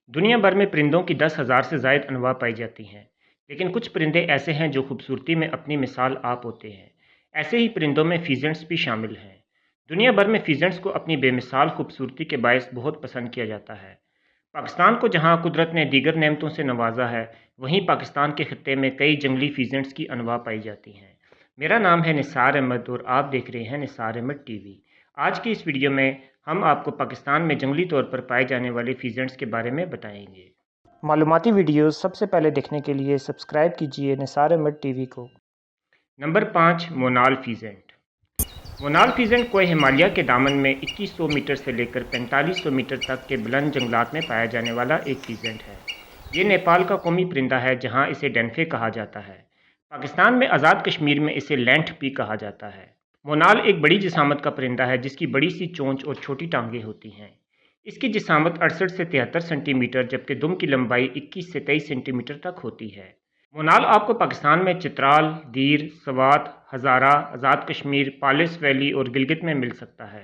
दुनिया भर में परिंदों की 10,000 से ज़ायद अनवा पाई जाती हैं, लेकिन कुछ परिंदे ऐसे हैं जो खूबसूरती में अपनी मिसाल आप होते हैं। ऐसे ही परिंदों में फीजेंट्स भी शामिल हैं। दुनिया भर में फीजेंट्स को अपनी बेमिसाल खूबसूरती के बायस बहुत पसंद किया जाता है। पाकिस्तान को जहाँ कुदरत ने दीगर नेमतों से नवाजा है, वहीं पाकिस्तान के खत्े में कई जंगली फीजेंट्स की अनवा पाई जाती हैं। मेरा नाम है निसार अहमद और आप देख रहे हैं निसार अहमद टीवी। आज की इस वीडियो में हम आपको पाकिस्तान में जंगली तौर पर पाए जाने वाले फीजेंट्स के बारे में बताएंगे। मालूमाती वीडियोस सबसे पहले देखने के लिए सब्सक्राइब कीजिए निसार अहमद टीवी को। नंबर 5, मोनाल फीजेंट। मोनाल फीजेंट कोह हिमालय के दामन में 2100 मीटर से लेकर 4500 मीटर तक के बुलंद जंगलात में पाया जाने वाला एक फीजेंट है। ये नेपाल का कौमी परिंदा है, जहाँ इसे डेनफे कहा जाता है। पाकिस्तान में आज़ाद कश्मीर में इसे लैंठ भी कहा जाता है। मोनाल एक बड़ी जिसामत का परिंदा है, जिसकी बड़ी सी चोंच और छोटी टांगें होती हैं। इसकी जिसामत 68 से 73 सेंटीमीटर, जबकि दुम की लंबाई 21 से 23 सेंटीमीटर तक होती है। मोनाल आपको पाकिस्तान में चित्राल, दीर, सवात, हज़ारा, आज़ाद कश्मीर, पालिस वैली और गिलगित में मिल सकता है।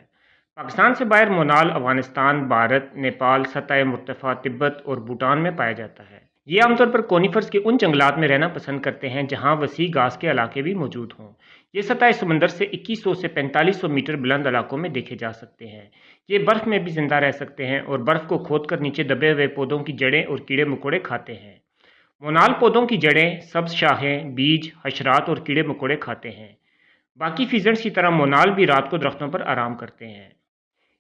पाकिस्तान से बाहर मोनाल अफगानिस्तान, भारत, नेपाल, सतह मुर्तफ़ा, तिब्बत और भूटान में पाया जाता है। ये आमतौर पर कोनीफर्स के उन जंगलात में रहना पसंद करते हैं जहाँ वसी घास के इलाके भी मौजूद हों। ये सतह समंदर से 2100 से 4500 मीटर बुलंद इलाकों में देखे जा सकते हैं। ये बर्फ़ में भी जिंदा रह सकते हैं और बर्फ़ को खोदकर नीचे दबे हुए पौधों की जड़ें और कीड़े मकोड़े खाते हैं। मोनाल पौधों की जड़ें, सब्ज शाखें, बीज, हशरात और कीड़े मकोड़े खाते हैं। बाकी फीजेंट्स की तरह मोनाल भी रात को दरख्तों पर आराम करते हैं।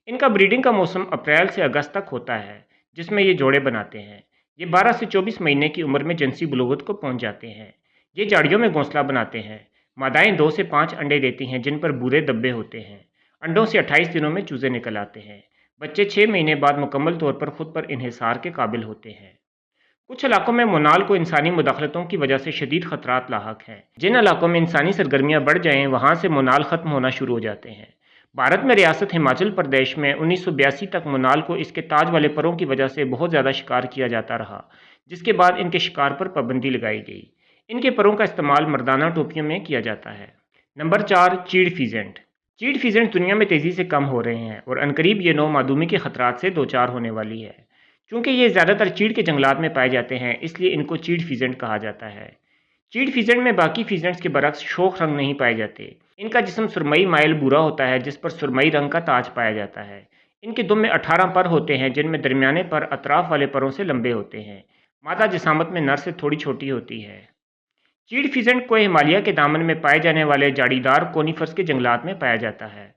इनका ब्रीडिंग का मौसम अप्रैल से अगस्त तक होता है, जिसमें ये जोड़े बनाते हैं। ये 12 से 24 महीने की उम्र में जिनसी बुलूगत को पहुंच जाते हैं। ये झाड़ियों में घोंसला बनाते हैं। मादाएं 2 से 5 अंडे देती हैं, जिन पर भूरे धब्बे होते हैं। अंडों से 28 दिनों में चूजे निकल आते हैं। बच्चे 6 महीने बाद मुकम्मल तौर पर खुद पर इन्हिसार के काबिल होते हैं। कुछ इलाकों में मोनाल को इंसानी मुदाखलतों की वजह से शदीद खतरात लाहक हैं। जिन इलाकों में इंसानी सरगर्मियाँ बढ़ जाएं, वहाँ से मोनाल ख़त्म होना शुरू हो जाते हैं। भारत में रियासत हिमाचल प्रदेश में 1982 तक मोनाल को इसके ताज वाले परों की वजह से बहुत ज़्यादा शिकार किया जाता रहा, जिसके बाद इनके शिकार पर पाबंदी लगाई गई। इनके परों का इस्तेमाल मर्दाना टोपियों में किया जाता है। नंबर 4, चीड़ फीजेंट। चीड़ फीजेंट दुनिया में तेज़ी से कम हो रहे हैं और अनकरीब ये नौ मादूमी के खतरात से दो चार होने वाली है। चूँकि ये ज़्यादातर चीड़ के जंगलात में पाए जाते हैं, इसलिए इनको चीड़ फीजेंट कहा जाता है। चीड़ फीजेंट में बाकी फीजेंट्स के बरक्स शोख रंग नहीं पाए जाते। इनका जिस्म सुरमई माइल भूरा होता है, जिस पर सुरमई रंग का ताज पाया जाता है। इनके दुम में 18 पर होते हैं, जिनमें दरमियाने पर अतराफ वाले परों से लंबे होते हैं। मादा जिसामत में नर से थोड़ी छोटी होती है। चीड़ फीजेंट को हिमालय के दामन में पाए जाने वाले जाड़ीदार कोनीफर्स के जंगलात में पाया जाता है।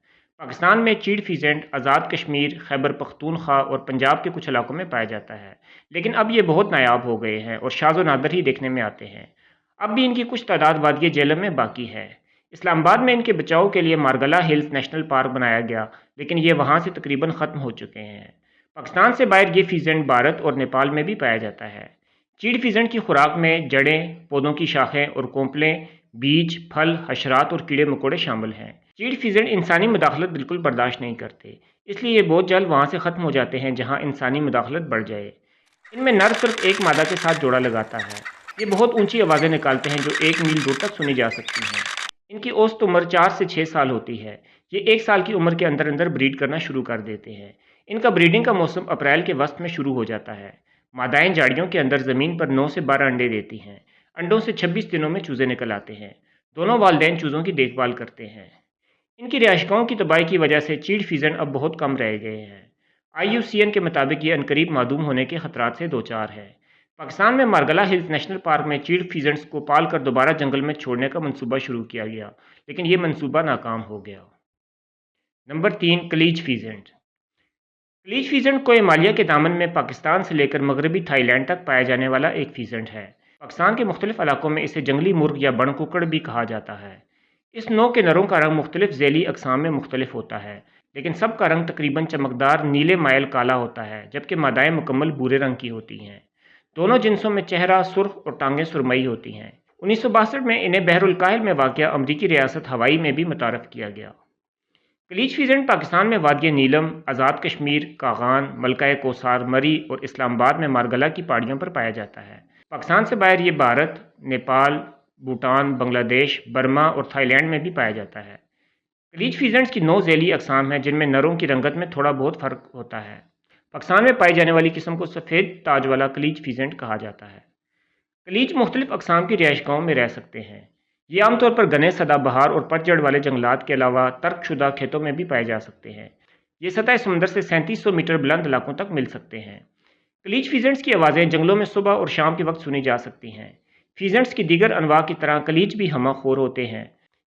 पाकिस्तान में चीड़ फीजेंट आज़ाद कश्मीर, खैबर पख्तूनख्वा और पंजाब के कुछ इलाकों में पाया जाता है, लेकिन अब ये बहुत नायाब हो गए हैं और शाज़ो नादर ही देखने में आते हैं। अब भी इनकी कुछ तादाद वादिय जेलम में बाकी है। इस्लामाबाद में इनके बचाव के लिए मारगला हिल्स नेशनल पार्क बनाया गया, लेकिन ये वहाँ से तकरीबन ख़त्म हो चुके हैं। पाकिस्तान से बाहर ये फीजेंट भारत और नेपाल में भी पाया जाता है। चीड़ फीजेंट की खुराक में जड़ें, पौधों की शाखें और कोंपलें, बीज, फल, हशरात और कीड़े मकोड़े शामिल हैं। चीड़ फीजेंट इंसानी मुदाखलत बिल्कुल बर्दाश्त नहीं करते, इसलिए ये बहुत जल्द वहाँ से ख़त्म हो जाते हैं जहाँ इंसानी मुदाखलत बढ़ जाए। इनमें नर सिर्फ एक मादा के साथ जोड़ा लगाता है। ये बहुत ऊंची आवाज़ें निकालते हैं, जो 1 मील दूर तक सुनी जा सकती हैं। इनकी औसत उम्र 4 से 6 साल होती है। ये 1 साल की उम्र के अंदर अंदर ब्रीड करना शुरू कर देते हैं। इनका ब्रीडिंग का मौसम अप्रैल के वस्त में शुरू हो जाता है। मादाएं झाड़ियों के अंदर ज़मीन पर 9 से 12 अंडे देती हैं। अंडों से 26 दिनों में चूजे निकल आते हैं। दोनों वालिदैन चूज़ों की देखभाल करते हैं। इनकी रिहायशगाहों की तबाही की वजह से चीड़ फीजेंट अब बहुत कम रह गए हैं। IUCN के मुताबिक ये अनकरीब मादूम होने के खतरात से दो चार है। पाकिस्तान में मारगला हिल्स नेशनल पार्क में चीड़ फीजेंट्स को पाल कर दोबारा जंगल में छोड़ने का मंसूबा शुरू किया गया, लेकिन ये मंसूबा नाकाम हो गया। Number 3, Kalij pheasant. Kalij pheasant को हिमालय के दामन में पाकिस्तान से लेकर मगरबी थाईलैंड तक पाया जाने वाला एक फीजेंट है। पाकिस्तान के मुख्तलिफ इलाकों में इसे जंगली मुर्ग या बण कुकड़ भी कहा जाता है। इस नौ के नरों का रंग मुख्तलिफ झैली अकसाम में मुख्तलिफ होता है, लेकिन सब का रंग तकरीबन चमकदार नीले माइल काला होता है, जबकि मादाएं मुकम्मल भूरे रंग की होती हैं। दोनों जिनसों में चेहरा सुर्ख और टांगें सुरमई होती हैं। 1962 में इन्हें बहरुल काहिल में वाक़या अमरीकी रियासत हवाई में भी मुतारफ़ किया गया। क्लीच फीजेंट पाकिस्तान में वादिय नीलम, आज़ाद कश्मीर, कागान, मलका कोसार, मरी और इस्लामाबाद में मारगला की पहाड़ियों पर पाया जाता है। पाकिस्तान से बाहर ये भारत, नेपाल, भूटान, बांग्लादेश, बर्मा और थाईलैंड में भी पाया जाता है। क्लीच फीजेंट्स की 9 झैली अकसाम हैं, जिनमें नरों की रंगत में थोड़ा बहुत फ़र्क होता है। پاکستان میں پائی جانے والی قسم کو سفید تاج والا کلیچ فیزنٹ کہا جاتا ہے۔ کلیچ مختلف اقسام کی رہائش گاہوں میں رہ سکتے ہیں۔ یہ عام طور پر گھنے سدا بہار اور پتجھڑ والے جنگلات کے علاوہ ترک شدہ کھیتوں میں بھی پائے جا سکتے ہیں۔ یہ سطح سمندر سے 3700 میٹر بلند علاقوں تک مل سکتے ہیں۔ کلیچ فیزنٹس کی آوازیں جنگلوں میں صبح اور شام کے وقت سنی جا سکتی ہیں۔ فیزنٹس کی دیگر انواع کی طرح کلیچ بھی ہمہ خور ہوتے ہیں۔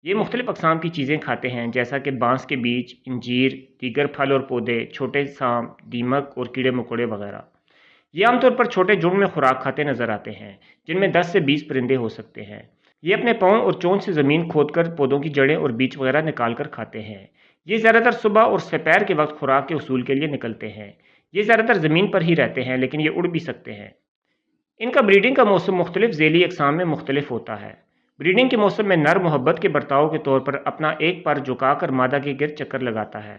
یہ مختلف اقسام کی چیزیں کھاتے ہیں جیسا کہ بانس کے بیج، انجیر، دیگر پھل اور پودے، چھوٹے سانپ، دیمک اور کیڑے مکوڑے وغیرہ۔ یہ عام طور پر چھوٹے جھنڈ میں خوراک کھاتے نظر آتے ہیں، جن میں 10 سے 20 پرندے ہو سکتے ہیں۔ یہ اپنے پاؤں اور چونچ سے زمین کھود کر پودوں کی جڑیں اور بیج وغیرہ نکال کر کھاتے ہیں۔ یہ زیادہ تر صبح اور سپہر کے وقت خوراک کے حصول کے لیے نکلتے ہیں۔ یہ زیادہ تر زمین پر ہی رہتے ہیں لیکن یہ اڑ بھی سکتے ہیں۔ ان کا بریڈنگ کا موسم مختلف ذیلی اقسام میں مختلف ہوتا ہے۔ بریڈنگ کے موسم میں نر محبت کے برتاؤ کے طور پر اپنا ایک پر جھکا کر مادہ کے گرد چکر لگاتا ہے۔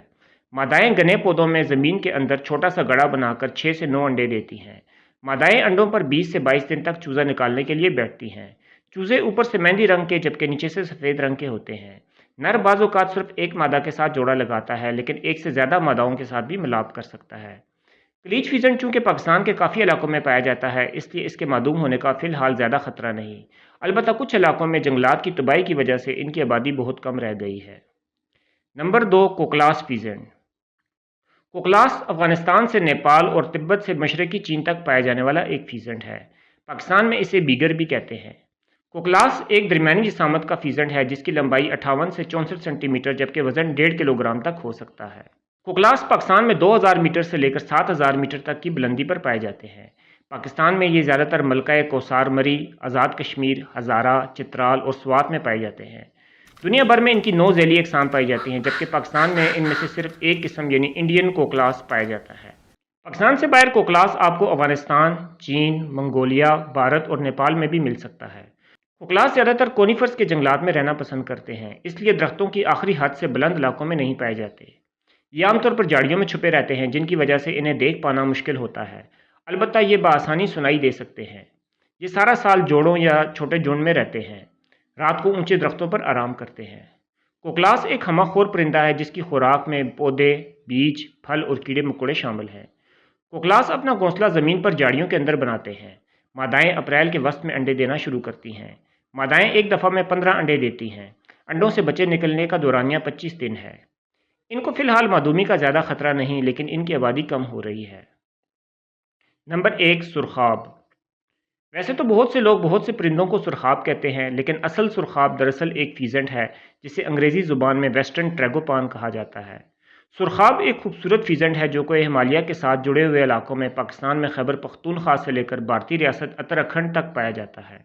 مادائیں گھنے پودوں میں زمین کے اندر چھوٹا سا گڑھا بنا کر 6 سے 9 انڈے دیتی ہیں۔ مادائیں انڈوں پر 20 سے 22 دن تک چوزہ نکالنے کے لیے بیٹھتی ہیں۔ چوزے اوپر سے مہندی رنگ کے جبکہ نیچے سے سفید رنگ کے ہوتے ہیں۔ نر بعض اوقات صرف ایک مادہ کے ساتھ جوڑا لگاتا ہے لیکن ایک سے زیادہ ماداؤں کے ساتھ بھی ملاپ کر سکتا ہے۔ کلیچ فیزنٹ چونکہ پاکستان کے کافی علاقوں میں پایا جاتا ہے اس لیے اس کے معدوم ہونے کا فی الحال زیادہ خطرہ نہیں، البتہ کچھ علاقوں میں جنگلات کی تباہی کی وجہ سے ان کی آبادی بہت کم رہ گئی ہے۔ نمبر 2، کوکلاس فیزنٹ۔ کوکلاس افغانستان سے نیپال اور تبت سے مشرقی چین تک پایا جانے والا ایک فیزنٹ ہے۔ پاکستان میں اسے بیگر بھی کہتے ہیں۔ کوکلاس ایک درمیانی جسامت کا فیزنٹ ہے جس کی لمبائی 58 سے 64 سینٹی میٹر جبکہ وزن 1.5 کلو گرام تک ہو سکتا ہے۔ کوکلاس پاکستان میں 2000 میٹر سے لے کر 7000 میٹر تک کی بلندی پر پائے جاتے ہیں۔ پاکستان میں یہ زیادہ تر ملکہ کوسار مری، آزاد کشمیر، ہزارہ، چترال اور سوات میں پائے جاتے ہیں۔ دنیا بھر میں ان کی 9 ذیلی اقسام پائی جاتی ہیں جبکہ پاکستان میں ان میں سے صرف ایک قسم یعنی انڈین کوکلاس پایا جاتا ہے۔ پاکستان سے باہر کوکلاس آپ کو افغانستان، چین، منگولیا، بھارت اور نیپال میں بھی مل سکتا ہے۔ کوکلاس زیادہ تر کونیفرز کے جنگلات میں رہنا پسند کرتے ہیں، اس لیے درختوں کی آخری حد سے بلند علاقوں میں نہیں پائے جاتے۔ یہ عام طور پر جھاڑیوں میں چھپے رہتے ہیں جن کی وجہ سے انہیں دیکھ پانا مشکل ہوتا ہے، البتہ یہ بآسانی سنائی دے سکتے ہیں۔ یہ سارا سال جوڑوں یا چھوٹے جھنڈ میں رہتے ہیں، رات کو اونچے درختوں پر آرام کرتے ہیں۔ کوکلاس ایک ہمہ خور پرندہ ہے جس کی خوراک میں پودے، بیج، پھل اور کیڑے مکوڑے شامل ہیں۔ کوکلاس اپنا گھونسلہ زمین پر جھاڑیوں کے اندر بناتے ہیں۔ مادائیں اپریل کے وسط میں انڈے دینا شروع کرتی ہیں۔ مادائیں ایک دفعہ میں 15 انڈے دیتی ہیں۔ انڈوں سے بچے نکلنے کا دورانیہ 25 دن ہے۔ ان کو فی الحال معدومی کا زیادہ خطرہ نہیں لیکن ان کی آبادی کم ہو رہی ہے۔ نمبر 1، سرخاب۔ ویسے تو بہت سے لوگ بہت سے پرندوں کو سرخاب کہتے ہیں لیکن اصل سرخاب دراصل ایک فیزنٹ ہے جسے انگریزی زبان میں ویسٹرن ٹریگوپان کہا جاتا ہے۔ سرخاب ایک خوبصورت فیزنٹ ہے جو کہ ہمالیہ کے ساتھ جڑے ہوئے علاقوں میں پاکستان میں خیبر پختونخوا سے لے کر بھارتی ریاست اتراکھنڈ تک پایا جاتا ہے۔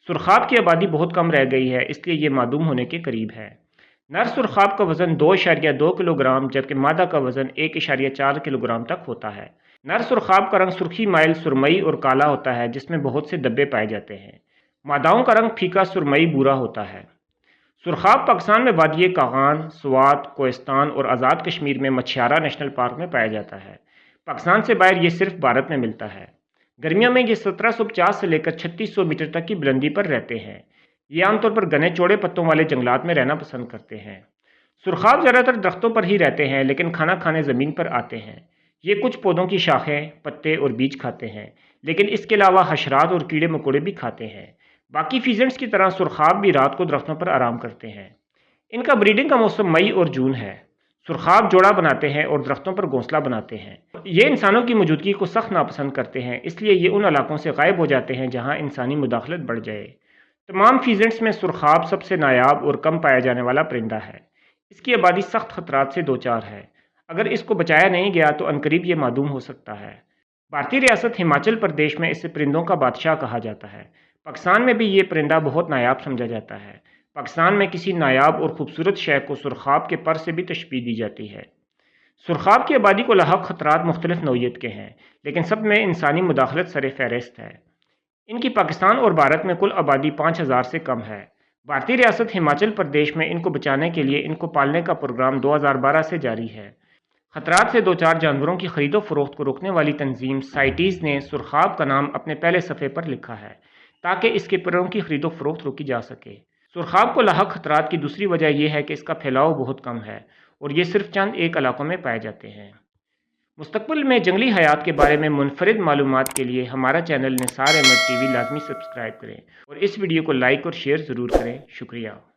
سرخاب کی آبادی بہت کم رہ گئی ہے اس لیے یہ معدوم ہونے کے قریب ہے۔ نر سرخاب کا وزن 2.2 کلو گرام جبکہ مادہ کا وزن 1.4 کلو گرام تک ہوتا ہے۔ نر سرخاب کا رنگ سرخی مائل سرمئی اور کالا ہوتا ہے جس میں بہت سے دبے پائے جاتے ہیں۔ ماداؤں کا رنگ پھیکا سرمئی بھورا ہوتا ہے۔ سرخاب پاکستان میں وادی کاغان، سوات، کوہستان اور آزاد کشمیر میں مچھیارا نیشنل پارک میں پایا جاتا ہے۔ پاکستان سے باہر یہ صرف بھارت میں ملتا ہے۔ گرمیوں میں یہ 1750 سے لے کر 3600 میٹر تک کی بلندی پر رہتے ہیں۔ یہ عام طور پر گھنے چوڑے پتوں والے جنگلات میں رہنا پسند کرتے ہیں۔ سرخاب زیادہ تر درختوں پر ہی رہتے ہیں لیکن کھانا کھانے زمین پر آتے ہیں۔ یہ کچھ پودوں کی شاخیں، پتے اور بیج کھاتے ہیں لیکن اس کے علاوہ حشرات اور کیڑے مکوڑے بھی کھاتے ہیں۔ باقی فیزنٹس کی طرح سرخاب بھی رات کو درختوں پر آرام کرتے ہیں۔ ان کا بریڈنگ کا موسم مئی اور جون ہے۔ سرخاب جوڑا بناتے ہیں اور درختوں پر گھونسلہ بناتے ہیں۔ یہ انسانوں کی موجودگی کو سخت ناپسند کرتے ہیں اس لیے یہ ان علاقوں سے غائب ہو جاتے ہیں جہاں انسانی مداخلت بڑھ جائے۔ تمام فیزنٹس میں سرخاب سب سے نایاب اور کم پایا جانے والا پرندہ ہے۔ اس کی آبادی سخت خطرات سے دوچار ہے۔ اگر اس کو بچایا نہیں گیا تو عنقریب یہ معدوم ہو سکتا ہے۔ بھارتی ریاست ہماچل پردیش میں اسے پرندوں کا بادشاہ کہا جاتا ہے۔ پاکستان میں بھی یہ پرندہ بہت نایاب سمجھا جاتا ہے۔ پاکستان میں کسی نایاب اور خوبصورت شے کو سرخاب کے پر سے بھی تشبیہ دی جاتی ہے۔ سرخاب کی آبادی کو لاحق خطرات مختلف نوعیت کے ہیں لیکن سب میں انسانی مداخلت سر فہرست ہے۔ ان کی پاکستان اور بھارت میں کل آبادی 5000 سے کم ہے۔ بھارتی ریاست ہماچل پردیش میں ان کو بچانے کے لیے ان کو پالنے کا پروگرام 2012 سے جاری ہے۔ خطرات سے دوچار جانوروں کی خرید و فروخت کو روکنے والی تنظیم سائٹیز نے سرخاب کا نام اپنے پہلے صفحے پر لکھا ہے تاکہ اس کے پروں کی خرید و فروخت روکی جا سکے۔ سرخاب کو لاحق خطرات کی دوسری وجہ یہ ہے کہ اس کا پھیلاؤ بہت کم ہے اور یہ صرف چند ایک علاقوں میں پائے جاتے ہیں۔ مستقبل میں جنگلی حیات کے بارے میں منفرد معلومات کے لیے ہمارا چینل نثار احمد ٹی وی لازمی سبسکرائب کریں اور اس ویڈیو کو لائک اور شیئر ضرور کریں۔ شکریہ۔